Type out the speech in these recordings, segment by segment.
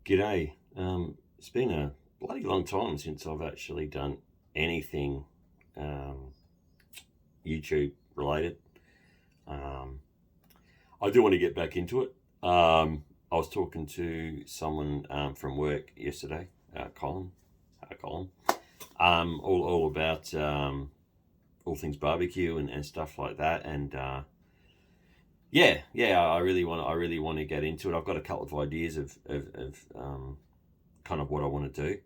G'day. It's been a bloody long time since I've actually done anything um, YouTube related. Um, I do want to get back into it. I was talking to someone from work yesterday, Colin, Colin, all about all things barbecue and stuff like that. And yeah, I really want to get into it. I've got a couple of ideas of kind of what I want to do.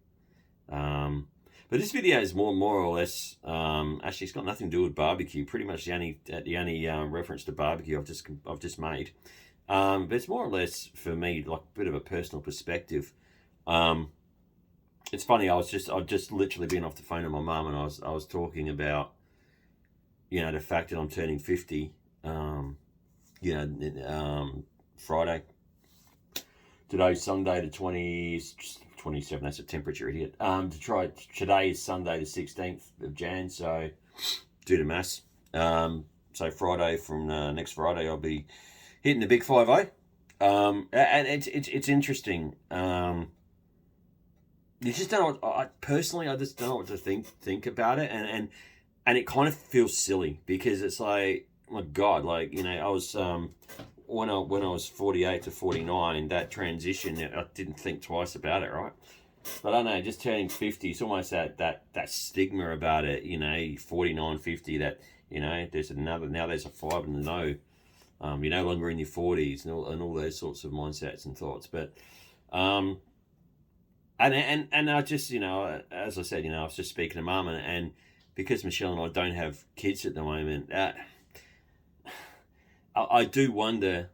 But this video is more or less actually it's got nothing to do with barbecue. Pretty much the only reference to barbecue I've just made. But it's more or less for me like a bit of a personal perspective. Um, it's funny. I've just literally been off the phone with my mum, and I was talking about the fact that I'm turning 50. Friday. Today's Sunday the 27. That's a temperature, idiot. Today is Sunday the 16th of Jan. So do the maths. So Friday from next Friday I'll be hitting the big 50. And it's interesting. You just don't know. I just don't know what to think about it, and it kind of feels silly because it's like, my God, like I was when I was 48 to 49, that transition, I didn't think twice about it, right? But I don't know, just turning 50, it's almost that stigma about it, 49, 50, that, there's there's a 5 and a no. You're no longer in your 40s and all those sorts of mindsets and thoughts. But, and I just, as I said, I was just speaking to Mum, and because Michelle and I don't have kids at the moment, I do wonder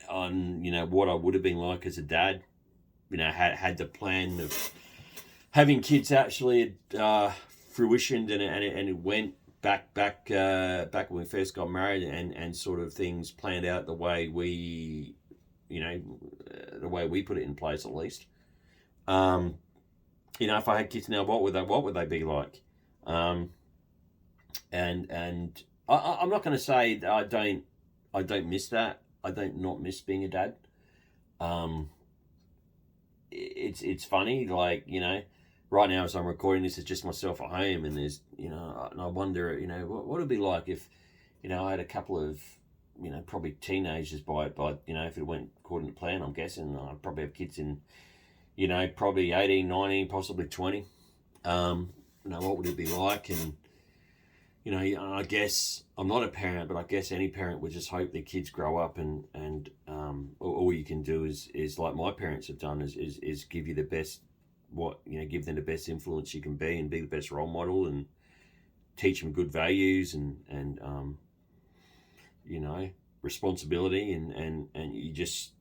on what I would have been like as a dad, had the plan of having kids actually fruitioned, and it went back when we first got married, and sort of things planned out the way we put it in place, at least. If I had kids now, what would they be like? And I'm not going to say that I don't miss that. I don't not miss being a dad. It's funny, like, right now as I'm recording this, it's just myself at home, and there's, and I wonder, what it'd be like if, I had a couple of, probably teenagers by if it went according to plan, I'm guessing I'd probably have kids in, probably 18, 19, possibly 20. What would it be like? And, I guess I'm not a parent, but I guess any parent would just hope their kids grow up, and all you can do is like my parents have done, is give you the best, give them the best influence you can be, and be the best role model, and teach them good values, and responsibility, and you just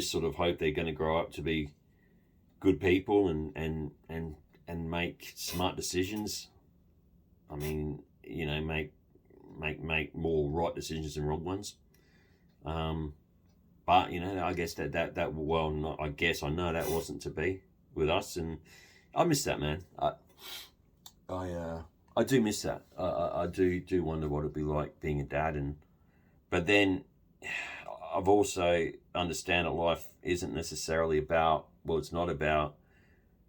sort of hope they're going to grow up to be good people, and make smart decisions. I mean, make more right decisions than wrong ones. But I guess that well, not, I guess I know that wasn't to be with us, and I miss that, man. I do miss that. I do wonder what it'd be like being a dad, but then I've also understand that life isn't necessarily about, well, it's not about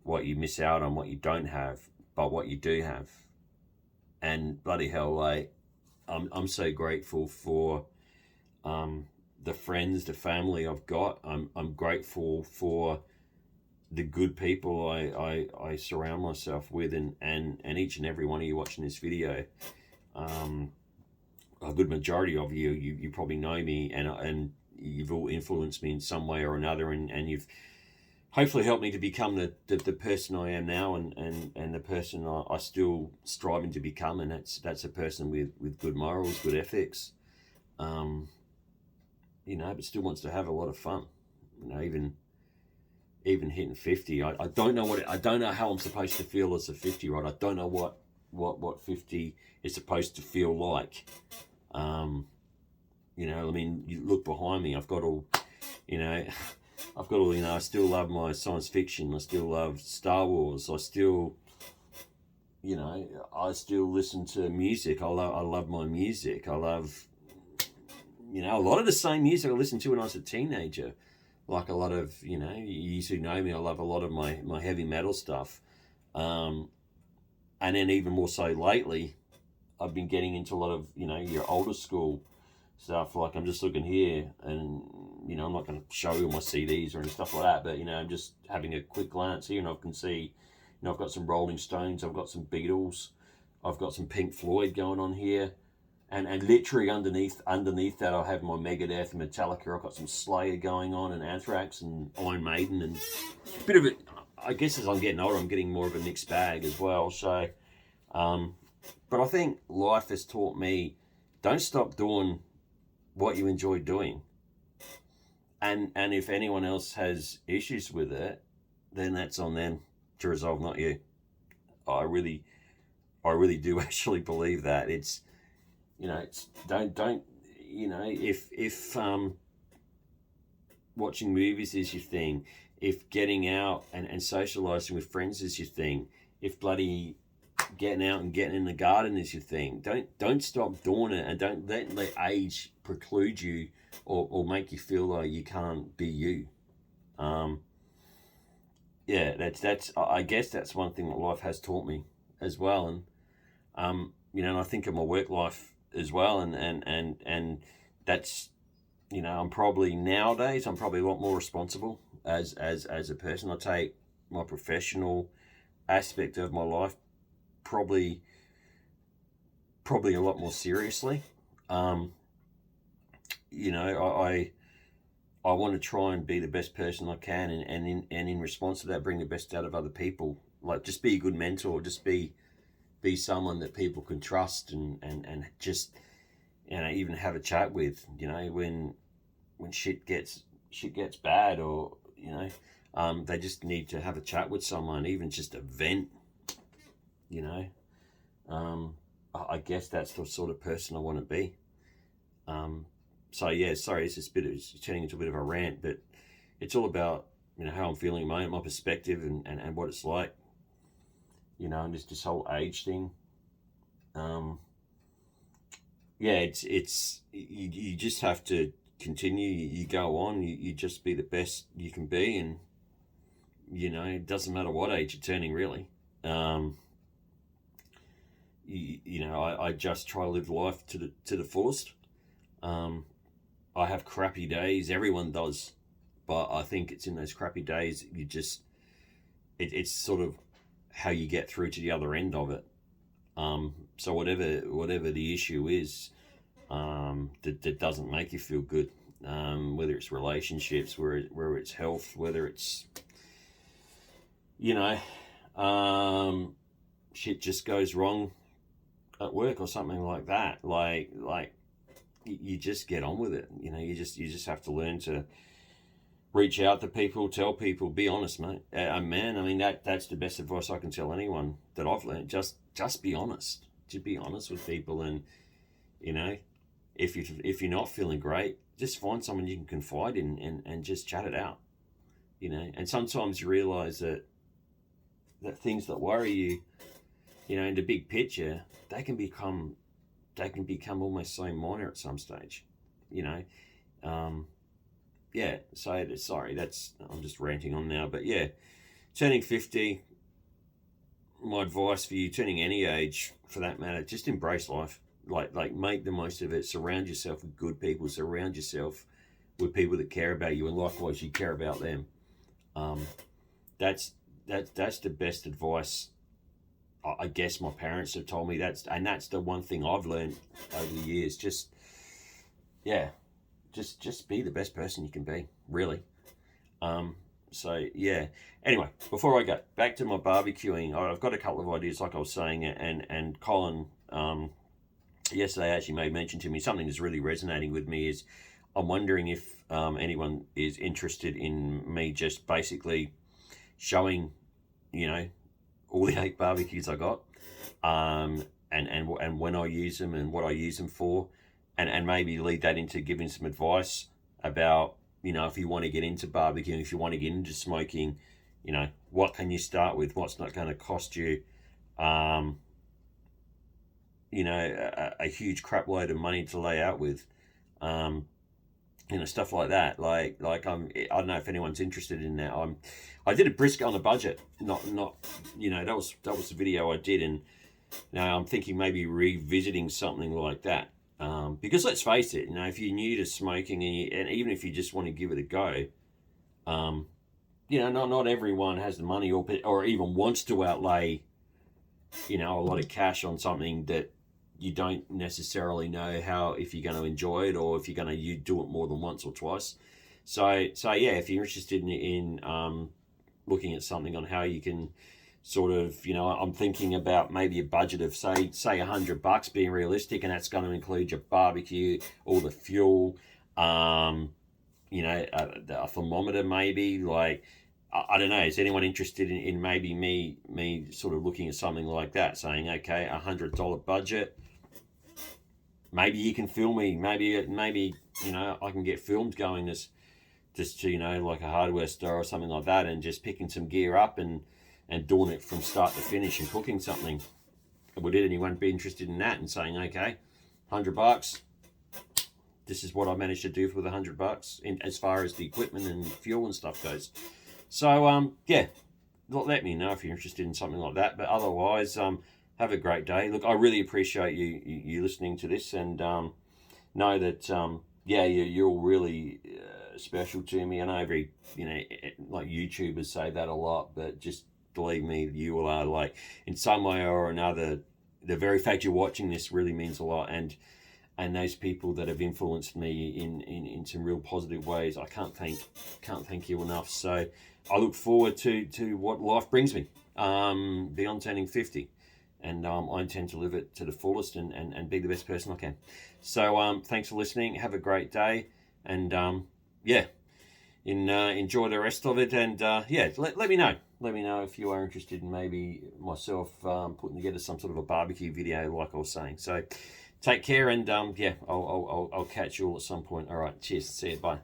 what you miss out on, what you don't have, but what you do have. And bloody hell, like, I'm so grateful for the friends, the family I've got. I'm grateful for the good people I surround myself with, and each and every one of you watching this video. A good majority of you probably know me, and you've all influenced me in some way or another, and you've hopefully helped me to become the person I am now, and the person I still striving to become, and that's a person with good morals, good ethics, but still wants to have a lot of fun, even hitting 50. I don't know I don't know how I'm supposed to feel as a 50, right? I don't know what 50 is supposed to feel like. I mean, you look behind me, I've got all, I still love my science fiction. I still love Star Wars. I still listen to music. I love my music. I love, a lot of the same music I listened to when I was a teenager. like a lot of, you who know me, I love a lot of my heavy metal stuff. Um, and then even more so lately, I've been getting into a lot of, your older school stuff. Like I'm just looking here, and I'm not going to show you my CDs or any stuff like that, but I'm just having a quick glance here, and I can see, I've got some Rolling Stones, I've got some Beatles, I've got some Pink Floyd going on here, and literally underneath that, I have my Megadeth and Metallica. I've got some Slayer going on, and Anthrax and Iron Maiden, and a bit of it. I guess as I'm getting older, I'm getting more of a mixed bag as well. So, but I think life has taught me, don't stop doing what you enjoy doing. And if anyone else has issues with it, then that's on them to resolve, not you. I really do actually believe that. It's, it's don't if watching movies is your thing, if getting out and socializing with friends is your thing, if bloody getting out and getting in the garden is your thing, don't stop doing it, and don't let age preclude you or make you feel like you can't be you. Yeah, that's I guess that's one thing that life has taught me as well. And and I think of my work life as well, and that's, I'm probably nowadays, I'm probably a lot more responsible as a person. I take my professional aspect of my life probably a lot more seriously. um I want to try and be the best person I can, and in response to that, bring the best out of other people. Like, just be a good mentor, just be someone that people can trust, and just, even have a chat with, when shit gets bad, or they just need to have a chat with someone, even just a vent. you know I guess that's the sort of person I want to be. So yeah, sorry, it's turning into a bit of a rant, but it's all about, how I'm feeling, my perspective, and what it's like, and this whole age thing. Yeah, it's you just have to continue. You go on. You just be the best you can be, and it doesn't matter what age you're turning, really. Um, I just try to live life to the fullest. Um, I have crappy days. Everyone does, but I think it's in those crappy days it's sort of how you get through to the other end of it. So whatever the issue is, that doesn't make you feel good, whether it's relationships, where it's health, whether it's, you know, shit just goes wrong at work or something like that. Like you just get on with it. You just have to learn to reach out to people, tell people, be honest, mate. Man, I mean, that's the best advice I can tell anyone that I've learned. Just be honest. Just be honest with people, and if you're not feeling great, just find someone you can confide in, and just chat it out. And sometimes you realize that things that worry you, in the big picture, they can become almost so minor at some stage. Yeah. So sorry, I'm just ranting on now, but yeah, turning 50. My advice for you, turning any age for that matter, just embrace life. Like make the most of it. Surround yourself with good people. Surround yourself with people that care about you, and likewise you care about them. That's the best advice I guess my parents have told me. That's the one thing I've learned over the years. Just be the best person you can be, really. So yeah. Anyway, before I go back to my barbecuing, I've got a couple of ideas, like I was saying, and Colin, yesterday actually made mention to me something that's really resonating with me. Is I'm wondering if anyone is interested in me just basically showing, all the 8 barbecues I got, and when I use them and what I use them for, and maybe lead that into giving some advice about, if you want to get into barbecuing, if you want to get into smoking, what can you start with, what's not going to cost you, a huge crap load of money to lay out with, you know, stuff like that. I don't know if anyone's interested in that. I did a brisket on a budget. Not you know, that was the video I did, and now I'm thinking maybe revisiting something like that. Because let's face it, you know, if you're new to smoking and even if you just want to give it a go, you know, not everyone has the money or even wants to outlay, you know, a lot of cash on something that you don't necessarily know how if you're going to enjoy it or if you're going to you do it more than once or twice. So yeah, if you're interested in looking at something on how you can sort of, you know, I'm thinking about maybe a budget of say $100 being realistic, and that's going to include your barbecue, all the fuel, you know, a thermometer maybe. Like, I don't know. Is anyone interested in maybe me sort of looking at something like that, saying, okay, $100 budget. Maybe you can film me. Maybe you know I can get filmed going as just to, you know, like a hardware store or something like that, and just picking some gear up and doing it from start to finish and cooking something. Would anyone be interested in that and saying, okay, $100? This is what I managed to do for the $100 in as far as the equipment and fuel and stuff goes. So yeah, let me know if you're interested in something like that. But otherwise, have a great day. Look, I really appreciate you listening to this, and know that yeah, you're really special to me. I know every, you know, like YouTubers say that a lot, but just believe me, you all are, like, in some way or another. The very fact you're watching this really means a lot, and those people that have influenced me in some real positive ways, I can't thank you enough. So I look forward to what life brings me beyond turning 50, and I intend to live it to the fullest and be the best person I can. So thanks for listening. Have a great day, and yeah, enjoy the rest of it. And yeah, let me know. Let me know if you are interested in maybe myself putting together some sort of a barbecue video, like I was saying. So take care, and yeah, I'll catch you all at some point. All right, cheers. See you. Bye.